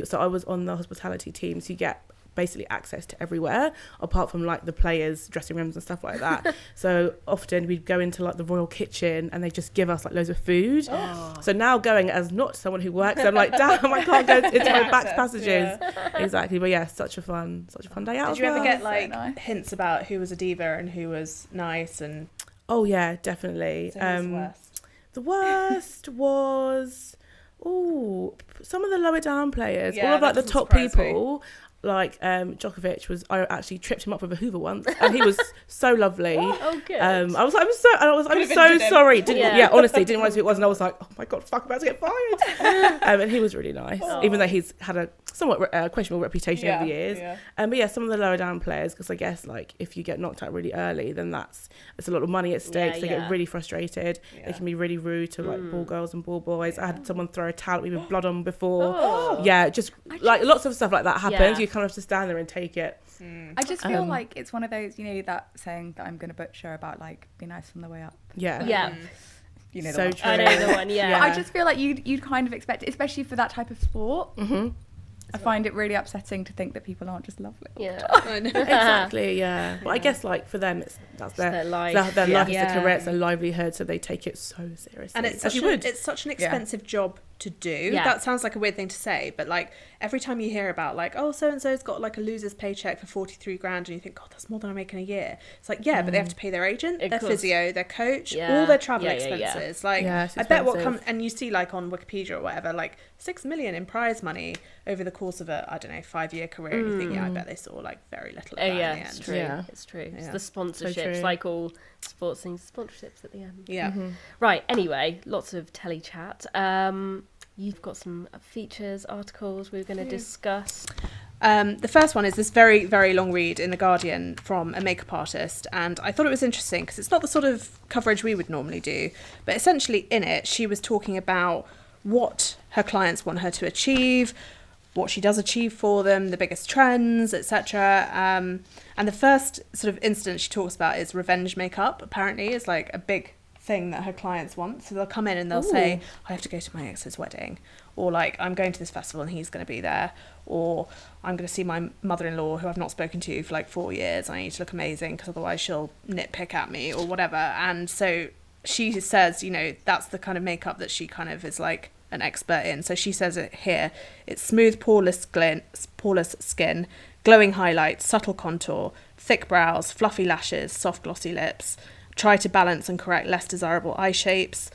so I was on the hospitality team, so you get basically access to everywhere, apart from like the players' dressing rooms and stuff like that. So often we'd go into like the royal kitchen and they just give us like loads of food. So now going as not someone who works, I'm like, damn, I can't go into my back passages. Exactly. But yeah, such a fun day out. Did you ever get like hints about who was a diva and who was nice? And oh yeah, definitely. So who's the worst? The worst was some of the lower down players. Yeah, all of like the top people. Me. Like Djokovic I actually tripped him up with a Hoover once, and he was so lovely. Oh, good. I was so sorry. Honestly, didn't realize who it was, and I was like, oh my god, fuck, I'm about to get fired. And he was really nice, even though he's had a somewhat questionable reputation over the years. But yeah, some of the lower down players, because I guess like if you get knocked out really early, then it's a lot of money at stake. So they get really frustrated. They can be really rude to like ball girls and ball boys. I had someone throw a towel at me with blood on before. Just like lots of stuff like that happens. You kind of have to stand there and take it. I just feel like it's one of those, that saying that I'm going to butcher about like be nice on the way up. You know, so true. I know the one. I just feel like you'd kind of expect it, especially for that type of sport. I find it really upsetting to think that people aren't just lovely. Exactly. But I guess like for them, that's their life. Their life is their career, it's their livelihood, so they take it so seriously. And it's such an expensive job to do. That sounds like a weird thing to say, but like every time you hear about like, oh, so and so's got like a loser's paycheck for 43 grand, and you think, God, that's more than I make in a year. It's like, but they have to pay their agent, their physio, their coach, all their travel expenses. Like I bet what comes, and you see like on Wikipedia or whatever, like 6 million in prize money over the course of a 5-year career, and you think, I bet they saw like very little of that in the end. It's true. It's true. It's the sponsorships, like all sports things, sponsorships at the end. Right, anyway, lots of telly chat. You've got some features, articles we're going to discuss. The first one is this very, very long read in The Guardian from a makeup artist, and I thought it was interesting because it's not the sort of coverage we would normally do, but essentially in it she was talking about what her clients want her to achieve, what she does achieve for them, the biggest trends, etc. And the first sort of instance she talks about is revenge makeup. Apparently is like a big thing that her clients want. So they'll come in and they'll say, I have to go to my ex's wedding, or like I'm going to this festival and he's going to be there, or I'm going to see my mother-in-law who I've not spoken to for like 4 years. I need to look amazing because otherwise she'll nitpick at me or whatever. And so she says, that's the kind of makeup that she kind of is like an expert in. So she says it here, it's smooth poreless skin, glowing highlights, subtle contour, thick brows, fluffy lashes, soft glossy lips. Try to balance and correct less desirable eye shapes,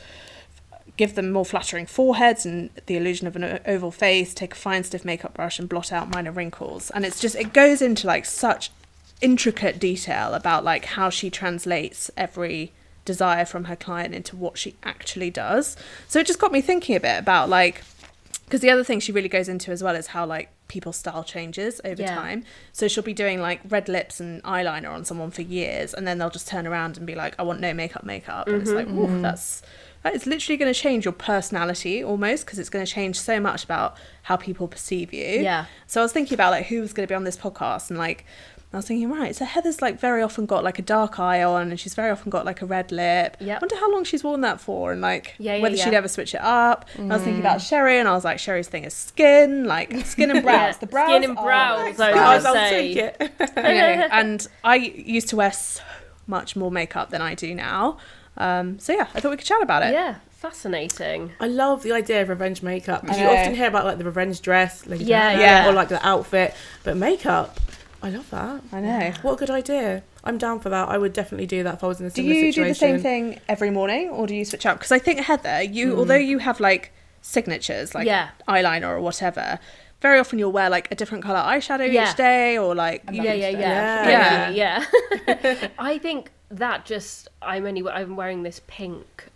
give them more flattering foreheads and the illusion of an oval face, take a fine stiff makeup brush and blot out minor wrinkles. And it goes into like such intricate detail about like how she translates every desire from her client into what she actually does. So it just got me thinking a bit about like, because the other thing she really goes into as well is how like people's style changes over time. So she'll be doing like red lips and eyeliner on someone for years, and then they'll just turn around and be like, I want no makeup. And it's like, that is literally going to change your personality almost, because it's going to change so much about how people perceive you. So I was thinking about like who was going to be on this podcast, and like I was thinking, right, so Heather's like very often got like a dark eye on, and she's very often got like a red lip. I wonder how long she's worn that for, and like whether she'd ever switch it up. I was thinking about Sherri, and I was like, Sherri's thing is skin and brows. The brows, skin and brows. I'll take it. And I used to wear so much more makeup than I do now. So yeah, I thought we could chat about it. Yeah. Fascinating. I love the idea of revenge makeup, because you often hear about like the revenge dress, like, or like the outfit, but makeup, I love that. I know. What a good idea. I'm down for that. I would definitely do that if I was in a similar situation. Do you do the same thing every morning, or do you switch up? Because I think, Heather, you although you have like signatures, like eyeliner or whatever, very often you'll wear like a different colour eyeshadow each day, or like... Yeah. I think that just... I'm wearing this pink...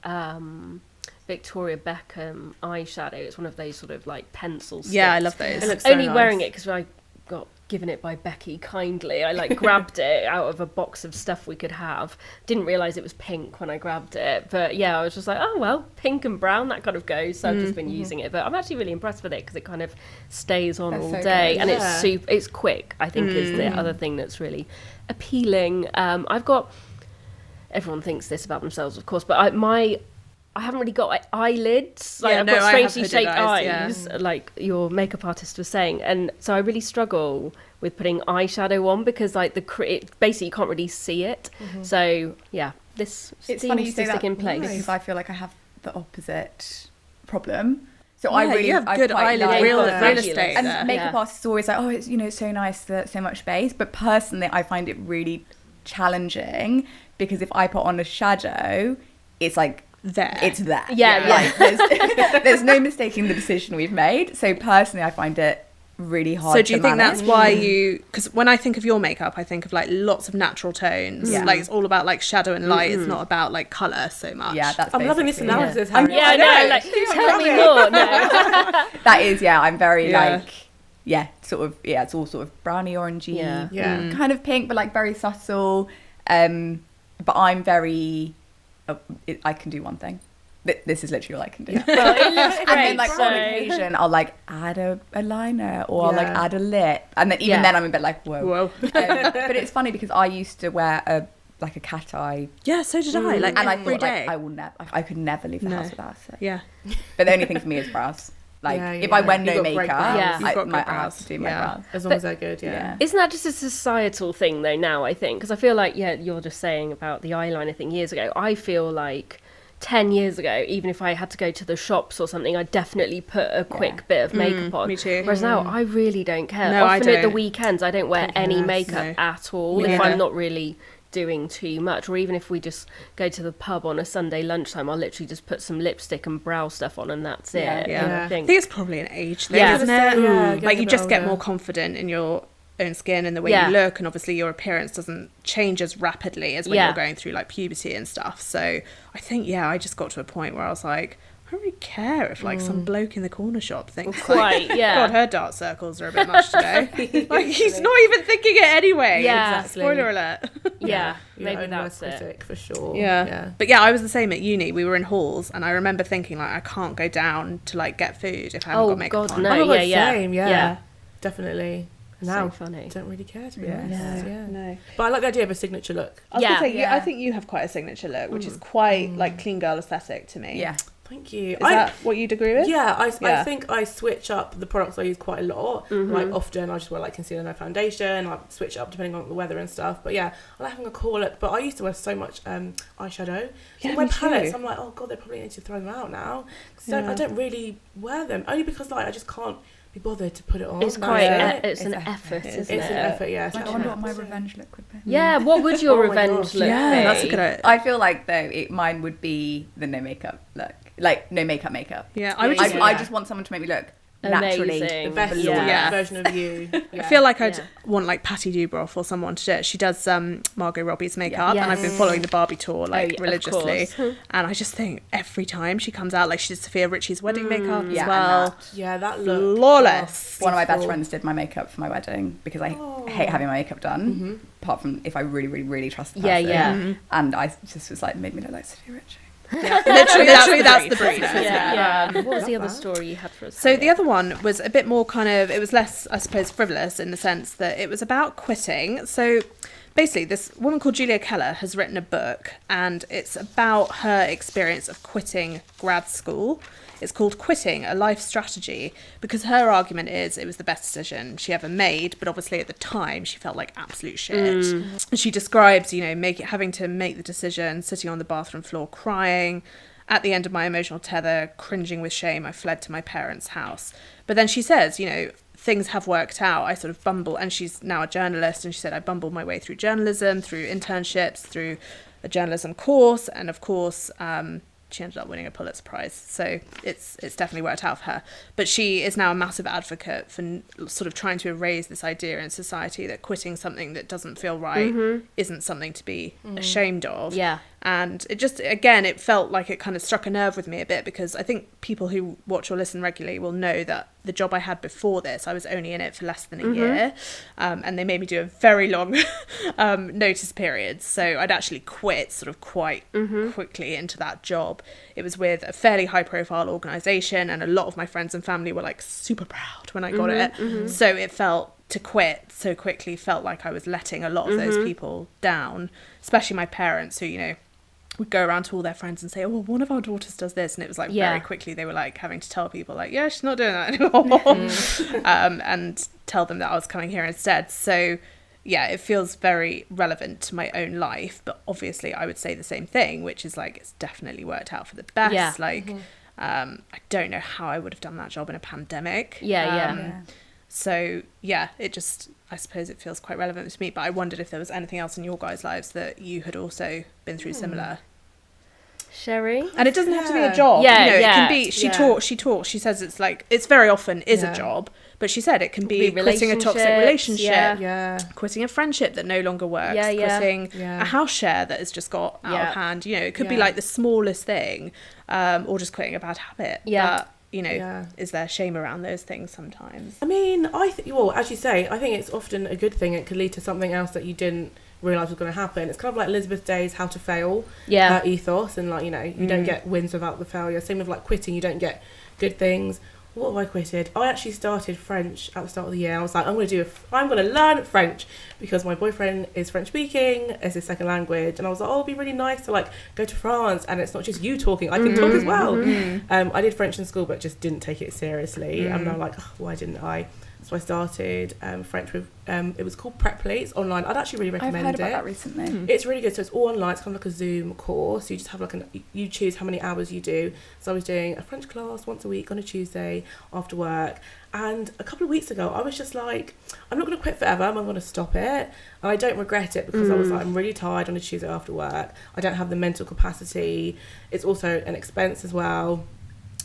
Victoria Beckham eyeshadow. It's one of those sort of like pencil sticks. Yeah, I love those. It looks so only nice. Wearing it because I got given it by Becky kindly. I like grabbed it out of a box of stuff we could have. Didn't realise it was pink when I grabbed it. But yeah, I was just like, oh well, pink and brown, that kind of goes. So I've just been using it. But I'm actually really impressed with it because it kind of stays on all day. Good. And it's quick, I think, is the other thing that's really appealing. I've got... Everyone thinks this about themselves, of course, but I haven't really got eyelids. Like, I've got strangely shaped eyes, like your makeup artist was saying. And so I really struggle with putting eyeshadow on, because like basically you can't really see it. So yeah, this it's seems funny you to say stick that in place. because I feel like I have the opposite problem. So you have good eyelid real estate, and makeup artists are always like, oh, it's it's so nice that so much space. But personally, I find it really challenging because if I put on a shadow, it's like it's there. Like, there's no mistaking the decision we've made. So personally, I find it really hard. So do you think that's why because when I think of your makeup, I think of like lots of natural tones. Like it's all about like shadow and light. It's not about like colour so much. Yeah, that's I'm loving this analysis. Tell me more. That is, I'm very sort of, it's all sort of browny orangey, kind of pink, but like very subtle. But I'm very, I can do one thing. This is literally all I can do. Well, it looks great, and then like on occasion I'll like add a liner or I'll like add a lip, and then even then I'm a bit like whoa. But it's funny because I used to wear a cat eye. Yeah, so did I. Like, and every I thought day. like I could never leave the house without it. Yeah. But the only thing for me is brows. Like if I wear no makeup, I have to do my brows. As long as they're good, Isn't that just a societal thing though now, I think? Because I feel like, you're just saying about the eyeliner thing years ago. I feel like 10 years ago, even if I had to go to the shops or something, I'd definitely put a quick bit of makeup on. Me too. Whereas now, I really don't care. No, Often I don't. at the weekends, I don't wear any makeup at all if I'm not really doing too much. Or even if we just go to the pub on a Sunday lunchtime, I'll literally just put some lipstick and brow stuff on and that's it. I think it's probably an age thing, isn't it? Like you just get more confident in your own skin and the way you look, and obviously your appearance doesn't change as rapidly as when you're going through like puberty and stuff. So I think I just got to a point where I was like, I don't really care if like some bloke in the corner shop thinks God, her dark circles are a bit much today. Like he's not even thinking it anyway. Exactly. Spoiler alert. Maybe that's it for sure. But I was the same at uni. We were in halls and I remember thinking like I can't go down to like get food if I haven't got makeup on. Same, definitely. Now, so funny. I don't really care, to be honest. No. But I like the idea of a signature look. I was gonna say, I think you have quite a signature look, which is quite like clean girl aesthetic to me. Yeah. Thank you. Is that what you'd agree with? Yeah, I think I switch up the products I use quite a lot. Like often I just wear like concealer, no foundation. I switch it up depending on the weather and stuff. But I like having a cool look. But I used to wear so much eyeshadow. So my palettes, I'm like, oh God, they probably need to throw them out now. So I don't really wear them. Only because like I just can't be bothered to put it on. It's quite it's an effort, isn't it? It's an effort, I wonder what my revenge look would be. Yeah, what would your revenge look be? Yeah, that's a good idea. I feel like though mine would be the no makeup look, like no makeup. Yeah, I just want someone to make me look naturally the best version of you. I feel like I'd want like Patty Dubroff or someone to do it. She does Margot Robbie's makeup, and I've been following the Barbie tour religiously, and I just think every time she comes out, like she did Sophia Richie's wedding makeup as well. That look flawless. One of my best friends did my makeup for my wedding because I hate having my makeup done, apart from if I really, really, really trust the person. And I just was like, made me look like Sophia Richie. Literally that's the brief. What was the other story you had for us? So the other one was a bit more it was less, I suppose, frivolous in the sense that it was about quitting. So basically this woman called Julia Keller has written a book and it's about her experience of quitting grad school. It's called Quitting, A Life Strategy, because her argument is it was the best decision she ever made, but obviously at the time she felt like absolute shit. She describes, having to make the decision, sitting on the bathroom floor crying. At the end of my emotional tether, cringing with shame, I fled to my parents' house. But then she says, things have worked out. I sort of bumble, and she's now a journalist, and she said I bumbled my way through journalism, through internships, through a journalism course, and of course, she ended up winning a Pulitzer Prize, so it's definitely worked out for her. But she is now a massive advocate for sort of trying to erase this idea in society that quitting something that doesn't feel right isn't something to be ashamed of. Yeah. And it just, again, it felt like it kind of struck a nerve with me a bit, because I think people who watch or listen regularly will know that the job I had before this, I was only in it for less than a year, and they made me do a very long notice period. So I'd actually quit sort of quite quickly into that job. It was with a fairly high profile organisation, and a lot of my friends and family were like super proud when I got it. So it felt, to quit so quickly felt like I was letting a lot of those people down, especially my parents who, would go around to all their friends and say, oh, well, one of our daughters does this, and it was like very quickly they were like having to tell people like, yeah, she's not doing that anymore. And tell them that I was coming here instead. So yeah, it feels very relevant to my own life, but obviously I would say the same thing, which is like it's definitely worked out for the best. I don't know how I would have done that job in a pandemic. So yeah, it just, I suppose it feels quite relevant to me, but I wondered if there was anything else in your guys' lives that you had also been through similar. Sherri? And it doesn't have to be a job. It can be, she talks, she says it's like, it's very often is a job, but she said it can be quitting a toxic relationship, quitting a friendship that no longer works, quitting a house share that has just got out of hand. You know, it could be like the smallest thing, or just quitting a bad habit. But, you know, is there shame around those things sometimes? I mean, as you say, I think it's often a good thing. It could lead to something else that you didn't realise was going to happen. It's kind of like Elizabeth Day's How to Fail ethos, and like, you know, you don't get wins without the failure. Same with like quitting, you don't get good things. What have I quitted? I actually started French at the start of the year. I was like, I'm going to learn French because my boyfriend is French speaking as his second language, and I was like, oh, it'd be really nice to like go to France and it's not just you talking, I can talk as well. I did French in school but just didn't take it seriously, and I'm like, oh, why didn't I? So I started French with, it was called Preply. It's online. I'd actually really recommend it. I've heard about that recently. It's really good. So it's all online. It's kind of like a Zoom course. You just have like you choose how many hours you do. So I was doing a French class once a week on a Tuesday after work. And a couple of weeks ago, I was just like, I'm not going to quit forever. I'm going to stop it. And I don't regret it because I was like, I'm really tired on a Tuesday after work. I don't have the mental capacity. It's also an expense as well.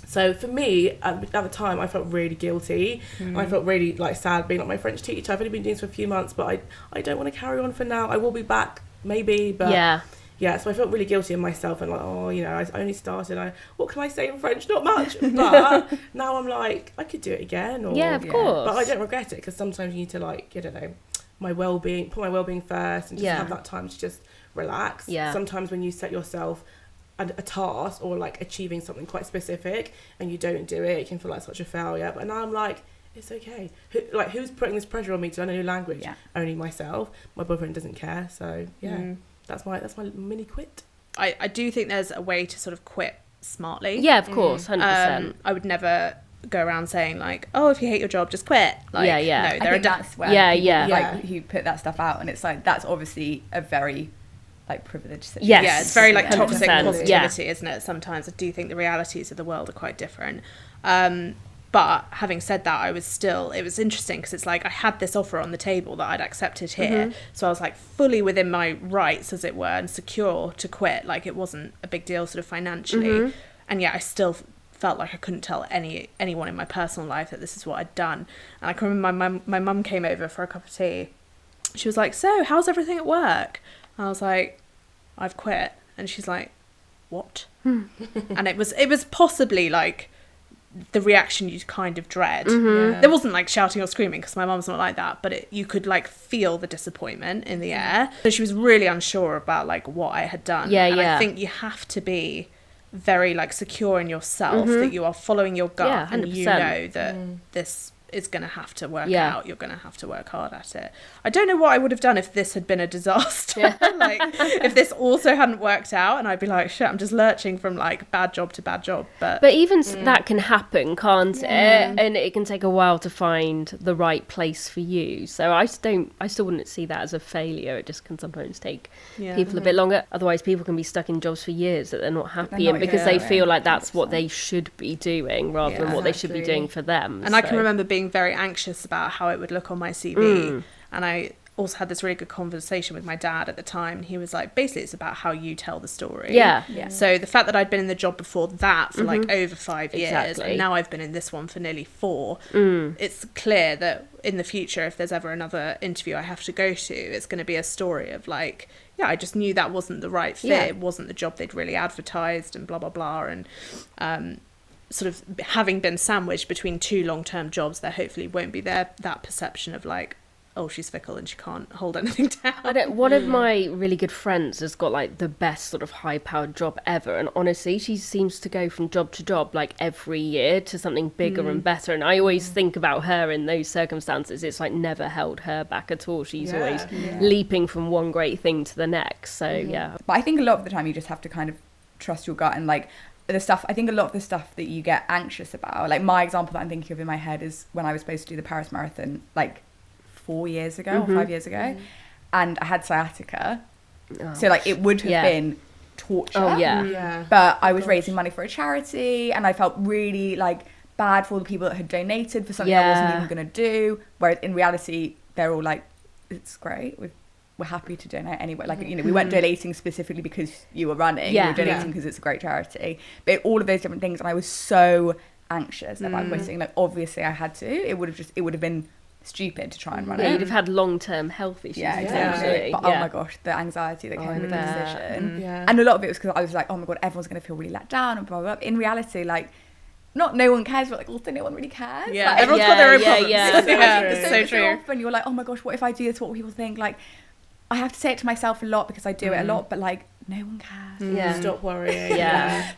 So for me, at the time, I felt really guilty. I felt really like sad being like my French teacher. I've only been doing this for a few months, but I don't want to carry on for now. I will be back maybe, but so I felt really guilty of myself and like, oh, you know, I only started. What can I say in French? Not much. But now I'm like, I could do it again. Or, of course. But I don't regret it because sometimes you need to like, I don't know, put my well-being first and just have that time to just relax. Sometimes when you set yourself a task or like achieving something quite specific and you don't do it, it can feel like such a failure. But now I'm like, it's okay. Who's putting this pressure on me to learn a new language? Only myself. My boyfriend doesn't care. So that's my mini quit. I do think there's a way to sort of quit smartly. Yeah, of course, 100%. I would never go around saying like, oh, if you hate your job, just quit. Like, no, that's where people, like, who put that stuff out, and it's like that's obviously a very like privileged situation. Yeah, it's very like toxic positivity, isn't it? Sometimes I do think the realities of the world are quite different. But having said that, it was interesting because it's like I had this offer on the table that I'd accepted here. So I was like fully within my rights, as it were, and secure to quit. Like it wasn't a big deal sort of financially. And yet I still felt like I couldn't tell anyone in my personal life that this is what I'd done. And I can remember my mum came over for a cup of tea. She was like, so how's everything at work? I was like, I've quit. And she's like, what? And it was possibly like the reaction you'd kind of dread. There wasn't like shouting or screaming because my mum's not like that, but you could like feel the disappointment in the air. So she was really unsure about like what I had done. I think you have to be very like secure in yourself that you are following your gut and you know that this is going to have to work out. You're going to have to work hard at it. I don't know what I would have done if this had been a disaster. Like if this also hadn't worked out, and I'd be like, shit, I'm just lurching from like bad job to bad job. But even that can happen, can't it? And it can take a while to find the right place for you. So I still wouldn't see that as a failure. It just can sometimes take people a bit longer. Otherwise, people can be stuck in jobs for years that they're not happy in because they feel like that's what they should be doing rather than what they should be doing for them. And I can remember being very anxious about how it would look on my CV. And I also had this really good conversation with my dad at the time. He was like, basically it's about how you tell the story. So the fact that I'd been in the job before that for like over 5 years and now I've been in this one for nearly 4, it's clear that in the future, if there's ever another interview I have to go to, it's going to be a story of like, I just knew that wasn't the right fit. It wasn't the job they'd really advertised and blah blah blah. And sort of having been sandwiched between 2 long-term jobs, there hopefully won't be that perception of like, oh, she's fickle and she can't hold anything down. One of my really good friends has got like the best sort of high-powered job ever, and honestly, she seems to go from job to job like every year to something bigger and better. And I always think about her in those circumstances. It's like never held her back at all. She's always leaping from one great thing to the next. So yeah. But I think a lot of the time you just have to kind of trust your gut, and like the stuff, I think a lot of the stuff that you get anxious about, like my example that I'm thinking of in my head is when I was supposed to do the Paris Marathon like 4 years ago or 5 years ago, and I had sciatica, so like it would have been torture. But I was raising money for a charity, and I felt really like bad for all the people that had donated for something I wasn't even going to do, whereas in reality they're all like, it's great, we're happy to donate anyway. Like, you know, we weren't donating specifically because you were running. We were donating because it's a great charity. But all of those different things, and I was so anxious about quitting. Like, obviously I had to. It would have been stupid to try and run it. You'd have had long-term health issues. Yeah, exactly. But oh my gosh, the anxiety that came with the decision. And a lot of it was because I was like, oh my God, everyone's going to feel really let down and blah, blah, blah. In reality, like, not no one cares, but like also no one really cares. Yeah, like, everyone's got their own problems. It's so true. And you're like, oh my gosh, what if I do this? What will people think? Like, I have to say it to myself a lot because I do it a lot, but like no one cares. Stop worrying.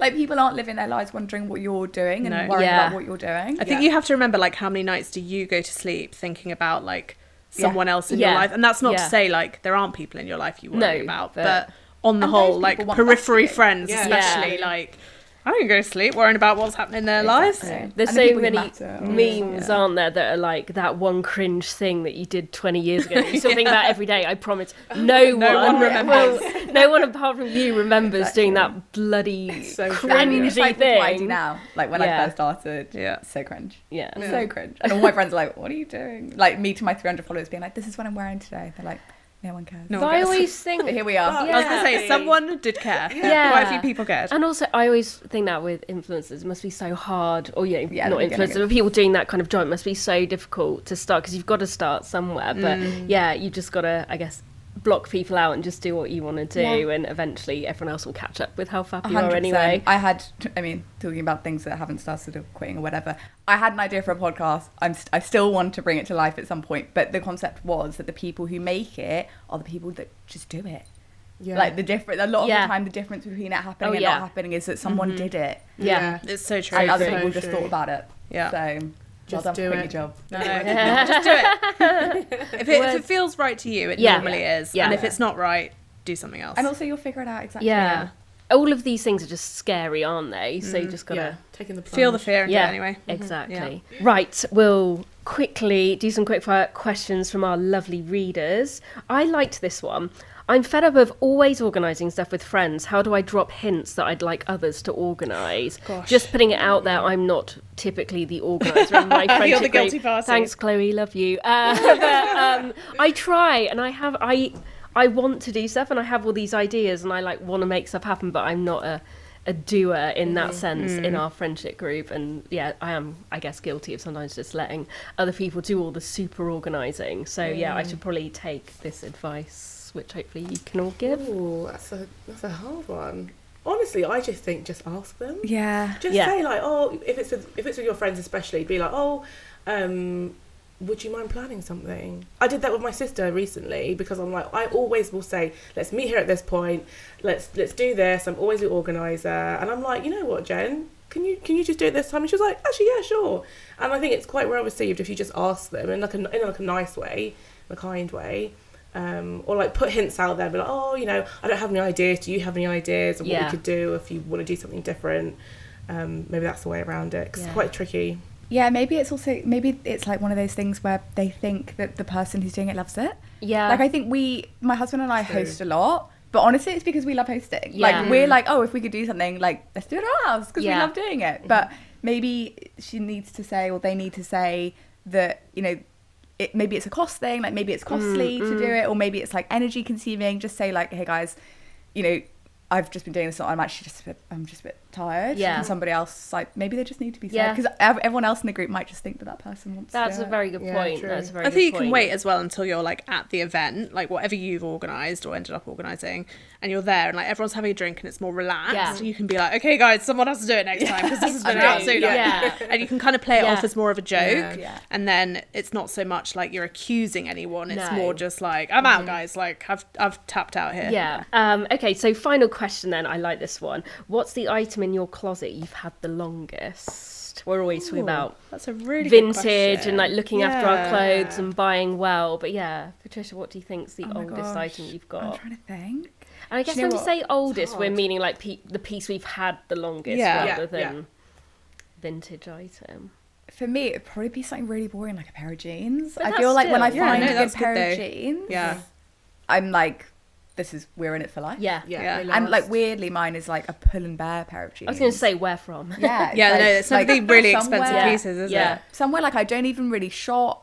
Like people aren't living their lives wondering what you're doing and worrying about what you're doing. I think you have to remember, like, how many nights do you go to sleep thinking about like someone else in your life? And that's not to say like there aren't people in your life you worry about, but on the whole, like periphery friends especially, like I don't go to sleep worrying about what's happening in their lives. There's so many memes, aren't there, that are like that one cringe thing that you did 20 years ago. You still think about every day. I promise no one remembers. No one apart from you remembers doing that bloody cringy I mean, it's like thing. what I do now. Like when I first started, so cringe. So cringe. And all my friends are like, what are you doing? Like me to my 300 followers being like, this is what I'm wearing today. They're like, no one cares. No one cares. I always think... But here we are. I was going to say, someone did care. Quite a few people cared. And also, I always think that with influencers, it must be so hard, or not influencers, but people doing that kind of job, it must be so difficult to start, because you've got to start somewhere. But you just got to, I guess, block people out and just do what you want to do, and eventually everyone else will catch up with how fab you are anyway. Talking about things that haven't started or quitting or whatever, I had an idea for a podcast. I still want to bring it to life at some point, but the concept was that the people who make it are the people that just do it. Like a lot of the time, the difference between it happening and not happening is that someone did it. It's so true. And other people just thought about it. So just do it. Job. No, just do it. If it feels right to you, it normally is. And if it's not right, do something else. And also you'll figure it out exactly. All of these things are just scary, aren't they? So you just gotta taking the plunge. Feel the fear and do it anyway. Exactly. Right, we'll quickly do some quickfire questions from our lovely readers. I liked this one. I'm fed up of always organising stuff with friends. How do I drop hints that I'd like others to organise? Just putting it out there, I'm not typically the organiser in my friendship You're the guilty group. party. Thanks, Chloe, love you. But I try, and I want to do stuff, and I have all these ideas, and I like want to make stuff happen, but I'm not a doer in that sense in our friendship group. And I am, I guess, guilty of sometimes just letting other people do all the super organising. So I should probably take this advice, which hopefully you can all give. Ooh, that's a hard one. Honestly, I just think just ask them. Just say like, oh, if it's with your friends especially, be like, oh, would you mind planning something? I did that with my sister recently, because I'm like, I always will say, let's meet here at this point, let's do this. I'm always the organiser, and I'm like, you know what, Jen, can you just do it this time? And she was like, actually, yeah, sure. And I think it's quite well received if you just ask them in a nice way, in a kind way. Or like put hints out there, be like, oh, I don't have any ideas. Do you have any ideas of what we could do if you want to do something different? Maybe that's the way around it, because it's quite tricky. Yeah, maybe it's like one of those things where they think that the person who's doing it loves it. Yeah. Like I think my husband and I host a lot, but honestly it's because we love hosting. Yeah. Like we're like, oh, if we could do something, like let's do it at our house because we love doing it. But maybe she needs to say, or they need to say that, maybe it's a cost thing, like maybe it's costly to do it, or maybe it's like energy consuming. Just say like, hey guys, I've just been doing this, I'm just a bit tired. Yeah. And somebody else, like, maybe they just need to be said. Because everyone else in the group might just think that person wants That's to. a very good point. True. That's a very I good think you point. can wait as well until you're like at the event, like whatever you've organised or ended up organising, and you're there and like everyone's having a drink and it's more relaxed. Yeah. You can be like, okay guys, someone has to do it next time because this has been an absolute nightmare. And you can kind of play it off as more of a joke. Yeah. And then it's not so much like you're accusing anyone. It's more just like, I'm out guys, like I've tapped out here. Yeah. Okay, so final question then. I like this one. What's the item in your closet you've had the longest? We're always talking about that's a really vintage good question. and like looking after our clothes and buying well. But yeah, Patricia, what do you think's the oldest item you've got? I'm trying to think. And I guess when we say oldest, we're meaning like the piece we've had the longest rather than vintage item. For me, it'd probably be something really boring, like a pair of jeans. I feel like when I find a good pair of jeans, I'm like, we're in it for life. Yeah. And like weirdly, mine is like a Pull and Bear pair of jeans. I was going to say where from. Yeah. It's not the really expensive pieces, is it? Somewhere like I don't even really shop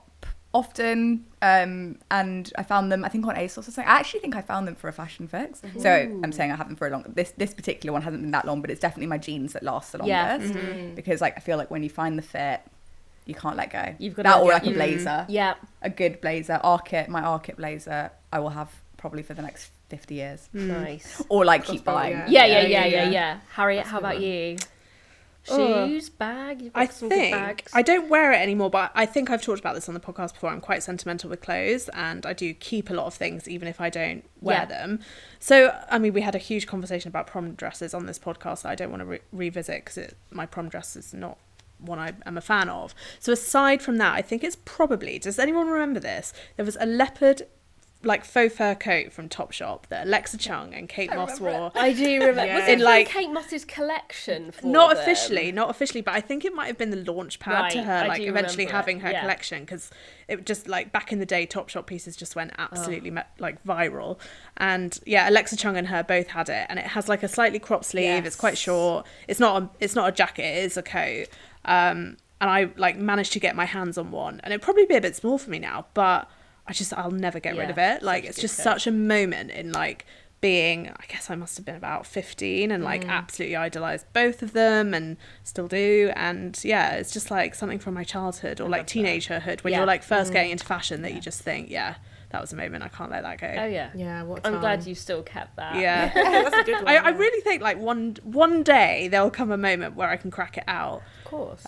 often, and I found them, I think, on ASOS or something. I actually think I found them for a fashion fix. So I'm saying I have them for a long. This particular one hasn't been that long, but it's definitely my jeans that last the longest. Because like I feel like when you find the fit, you can't let go. You've got that or like a blazer. Yeah. A good blazer, my Arcit blazer, I will have probably for the next 50 years. Nice. Or like keep buying. Yeah. Harriet, how about you? Shoes, bag? You've got some good bags. I don't wear it anymore, but I think I've talked about this on the podcast before. I'm quite sentimental with clothes, and I do keep a lot of things even if I don't wear them. So, I mean, we had a huge conversation about prom dresses on this podcast that I don't want to revisit because my prom dress is not one I am a fan of. So aside from that, I think it's probably, does anyone remember this? There was a leopard like faux fur coat from Topshop that Alexa Chung and Kate Moss wore. I do remember. Was it like Kate Moss's collection for not officially, but I think it might have been the launch pad to her, like eventually having her collection, because it just like back in the day, Topshop pieces just went absolutely like viral. And yeah, Alexa Chung and her both had it, and it has like a slightly cropped sleeve. It's quite short. It's not a jacket. It is a coat. And I like managed to get my hands on one, and it'd probably be a bit small for me now, but I'll never get rid of it. Like it's just such a moment in like being, I guess I must have been about 15 and like absolutely idolized both of them and still do. And yeah, it's just like something from my childhood or like teenagehood when you're like first getting into fashion that you just think, that was a moment, I can't let that go. Oh yeah. Yeah, what time. I'm glad you still kept that. Yeah. That's a good one. I really think like one day there'll come a moment where I can crack it out. Of course.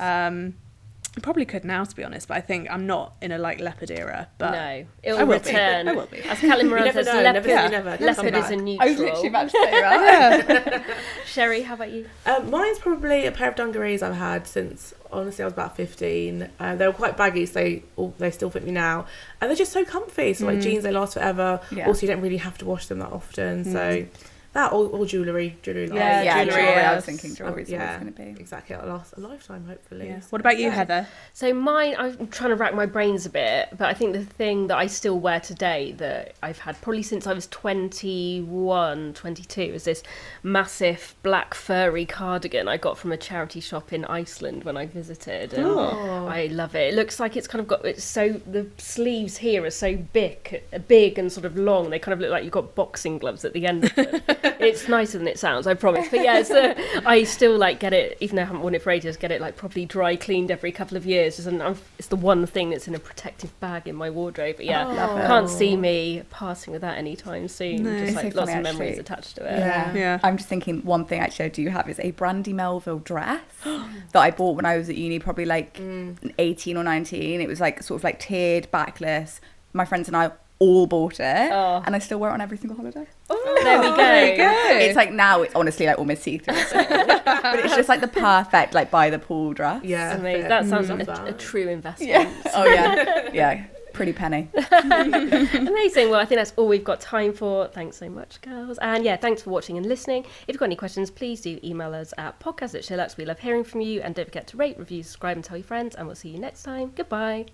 I probably could now, to be honest, but I think I'm not in a like leopard era. But no, it'll return. I will be. As Caitlin Moran says, leopard is a neutral. I was literally about to say that. Sherry, how about you? Mine's probably a pair of dungarees I've had since, honestly, I was about 15. They were quite baggy, so they still fit me now. And they're just so comfy. So like jeans, they last forever. Yeah. Also, you don't really have to wash them that often. So that or jewellery. Jewellery. I was thinking jewellery's always going to be. Exactly. It'll last a lifetime, hopefully. Yeah. What about you, Heather? So mine, I'm trying to rack my brains a bit, but I think the thing that I still wear today that I've had probably since I was 21, 22 is this massive black furry cardigan I got from a charity shop in Iceland when I visited. And I love it. It looks like it's kind of got, the sleeves here are so big and sort of long. They kind of look like you've got boxing gloves at the end of them. It's nicer than it sounds, I promise. But yeah, so I still like get it, even though I haven't worn it for ages, get it like properly dry cleaned every couple of years. It's the one thing that's in a protective bag in my wardrobe. But yeah, can't see me passing with that anytime soon. No. Just like so lots of memories attached to it. Yeah. I'm just thinking one thing actually I do have is a Brandy Melville dress that I bought when I was at uni, probably like 18 or 19. It was like sort of like tiered, backless. My friends and I all bought it, and I still wear it on every single holiday. There we go. It's like now it's honestly like almost see-through, but it's just like the perfect like by the pool dress. Yeah, amazing. That sounds like a true investment. Yeah. Pretty penny. Amazing. Well, I think that's all we've got time for. Thanks so much, girls. And yeah, thanks for watching and listening. If you've got any questions, please do email us at podcast@SheerLuxe. We love hearing from you, and don't forget to rate, review, subscribe, and tell your friends. And we'll see you next time. Goodbye.